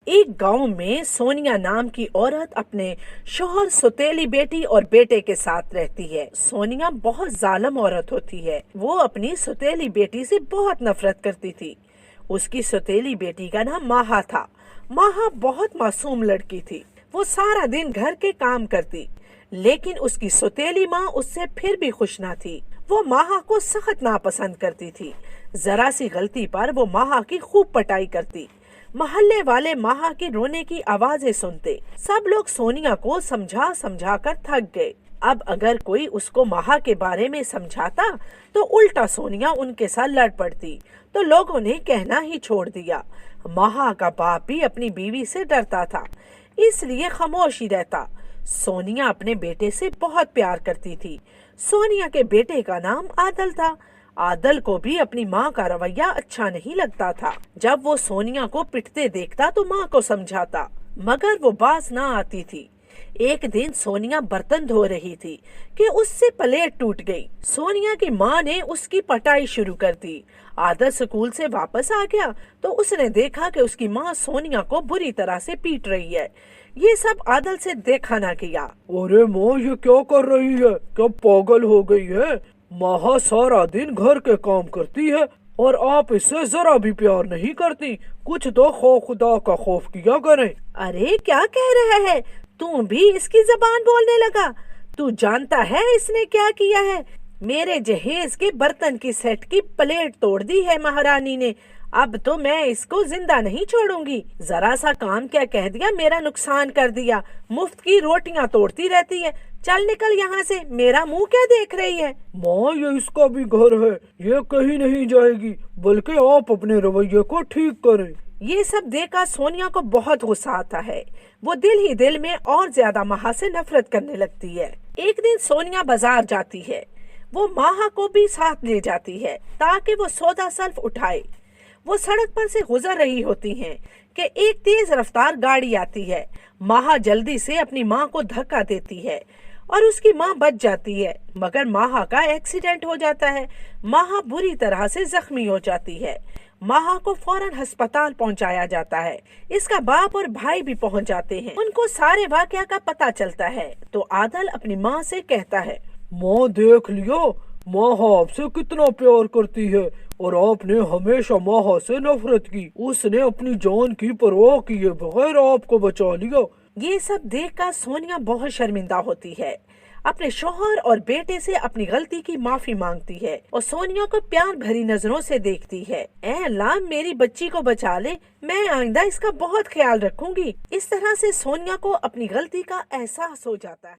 ایک گاؤں میں سونیا نام کی عورت اپنے شوہر، ستیلی بیٹی اور بیٹے کے ساتھ رہتی ہے۔ سونیا بہت ظالم عورت ہوتی ہے۔ وہ اپنی ستیلی بیٹی سے بہت نفرت کرتی تھی۔ اس کی ستیلی بیٹی کا نام ماہا تھا۔ ماہا بہت معصوم لڑکی تھی۔ وہ سارا دن گھر کے کام کرتی، لیکن اس کی ستیلی ماں اس سے پھر بھی خوش نہ تھی۔ وہ ماہا کو سخت ناپسند کرتی تھی۔ ذرا سی غلطی پر وہ ماہا کی خوب پٹائی کرتی۔ محلے والے ماہا کی رونے کی آوازیں سنتے۔ سب لوگ سونیا کو سمجھا سمجھا کر تھک گئے۔ اب اگر کوئی اس کو ماہا کے بارے میں سمجھاتا تو الٹا سونیا ان کے ساتھ لڑ پڑتی، تو لوگوں نے کہنا ہی چھوڑ دیا۔ ماہا کا باپ بھی اپنی بیوی سے ڈرتا تھا، اس لیے خاموش ہی رہتا۔ سونیا اپنے بیٹے سے بہت پیار کرتی تھی۔ سونیا کے بیٹے کا نام عادل تھا۔ عادل کو بھی اپنی ماں کا رویہ اچھا نہیں لگتا تھا۔ جب وہ سونیا کو پٹتے دیکھتا تو ماں کو سمجھاتا، مگر وہ باز نہ آتی تھی۔ ایک دن سونیا برتن دھو رہی تھی کہ اس سے پلیٹ ٹوٹ گئی۔ سونیا کی ماں نے اس کی پٹائی شروع کر دی۔ عادل سکول سے واپس آ گیا تو اس نے دیکھا کہ اس کی ماں سونیا کو بری طرح سے پیٹ رہی ہے۔ یہ سب عادل سے دیکھا نہ گیا۔ ارے ماں، یہ کیا کر رہی ہے؟ کیا پاگل ہو گئی ہے؟ ماہا سارا دن گھر کے کام کرتی ہے اور آپ اس سے ذرا بھی پیار نہیں کرتی۔ کچھ تو خدا کا خوف کیا کریں۔ ارے کیا کہہ رہا ہے؟ تم بھی اس کی زبان بولنے لگا؟ تو جانتا ہے اس نے کیا کیا ہے؟ میرے جہیز کے برتن کی سیٹ کی پلیٹ توڑ دی ہے مہارانی نے۔ اب تو میں اس کو زندہ نہیں چھوڑوں گی۔ ذرا سا کام کیا کہہ دیا، میرا نقصان کر دیا۔ مفت کی روٹیاں توڑتی رہتی ہے۔ چل نکل یہاں سے، میرا منہ کیا دیکھ رہی ہے؟ ماں، یہ اس کا بھی گھر ہے، یہ کہیں نہیں جائے گی، بلکہ آپ اپنے رویے کو ٹھیک کریں۔ یہ سب دیکھا سونیا کو بہت غصہ آتا ہے۔ وہ دل ہی دل میں اور زیادہ ماہا سے نفرت کرنے لگتی ہے۔ ایک دن سونیا بازار جاتی ہے۔ وہ ماہا کو بھی ساتھ لے جاتی ہے تاکہ وہ سودا سلف اٹھائے۔ وہ سڑک پر سے گزر رہی ہوتی ہیں کہ ایک تیز رفتار گاڑی آتی ہے۔ ماہا جلدی سے اپنی ماں کو دھکا دیتی ہے اور اس کی ماں بچ جاتی ہے، مگر ماہا کا ایکسیڈنٹ ہو جاتا ہے۔ ماہا بری طرح سے زخمی ہو جاتی ہے۔ ماہا کو فوراً ہسپتال پہنچایا جاتا ہے۔ اس کا باپ اور بھائی بھی پہنچ جاتے ہیں۔ ان کو سارے واقعہ کا پتہ چلتا ہے تو عادل اپنی ماں سے کہتا ہے، ماں دیکھ لیا، ماہا آپ سے کتنا پیار کرتی ہے اور آپ نے ہمیشہ ماہا سے نفرت کی۔ اس نے اپنی جان کی پرواہ کیے بغیر آپ کو بچا لیا۔ یہ سب دیکھ کر سونیا بہت شرمندہ ہوتی ہے۔ اپنے شوہر اور بیٹے سے اپنی غلطی کی معافی مانگتی ہے اور سونیا کو پیار بھری نظروں سے دیکھتی ہے۔ اے اللہ، میری بچی کو بچا لے، میں آئندہ اس کا بہت خیال رکھوں گی۔ اس طرح سے سونیا کو اپنی غلطی کا احساس ہو جاتا ہے۔